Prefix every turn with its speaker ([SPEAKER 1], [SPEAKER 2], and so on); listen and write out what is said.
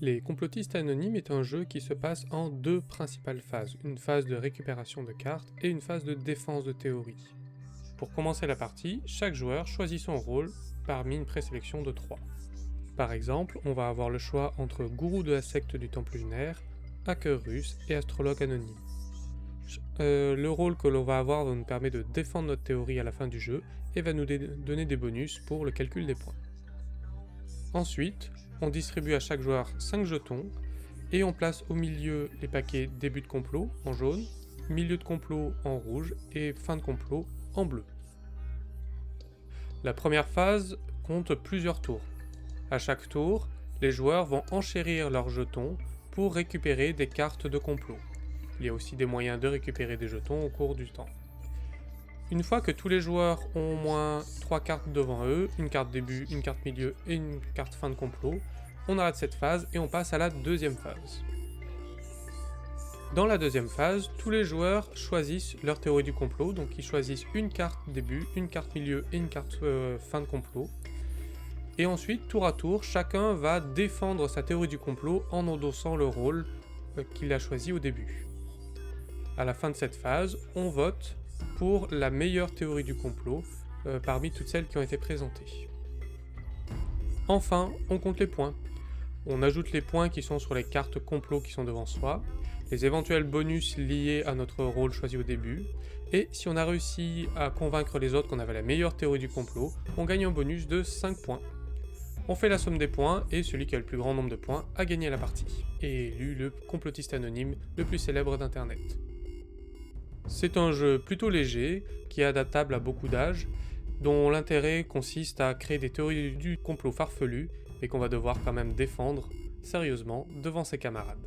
[SPEAKER 1] Les complotistes anonymes est un jeu qui se passe en deux principales phases, une phase de récupération de cartes et une phase de défense de théorie. Pour commencer la partie, chaque joueur choisit son rôle parmi une présélection de 3. Par exemple, on va avoir le choix entre gourou de la secte du temple lunaire, hacker russe et astrologue anonyme. Le rôle que l'on va avoir nous permet de défendre notre théorie à la fin du jeu et va nous donner des bonus pour le calcul des points. Ensuite, on distribue à chaque joueur 5 jetons et on place au milieu les paquets début de complot en jaune, milieu de complot en rouge et fin de complot en bleu. La première phase compte plusieurs tours. À chaque tour, les joueurs vont enchérir leurs jetons pour récupérer des cartes de complot. Il y a aussi des moyens de récupérer des jetons au cours du temps. Une fois que tous les joueurs ont au moins 3 cartes devant eux, une carte début, une carte milieu et une carte fin de complot, on arrête cette phase et on passe à la deuxième phase. Dans la deuxième phase, tous les joueurs choisissent leur théorie du complot, donc ils choisissent une carte début, une carte milieu et une carte fin de complot. Et ensuite, tour à tour, chacun va défendre sa théorie du complot en endossant le rôle qu'il a choisi au début. À la fin de cette phase, on vote pour la meilleure théorie du complot parmi toutes celles qui ont été présentées. Enfin, on compte les points. On ajoute les points qui sont sur les cartes complot qui sont devant soi, les éventuels bonus liés à notre rôle choisi au début, et si on a réussi à convaincre les autres qu'on avait la meilleure théorie du complot, on gagne un bonus de 5 points. On fait la somme des points, et celui qui a le plus grand nombre de points a gagné la partie, et élu le complotiste anonyme le plus célèbre d'internet. C'est un jeu plutôt léger, qui est adaptable à beaucoup d'âges, dont l'intérêt consiste à créer des théories du complot farfelues, mais qu'on va devoir quand même défendre sérieusement devant ses camarades.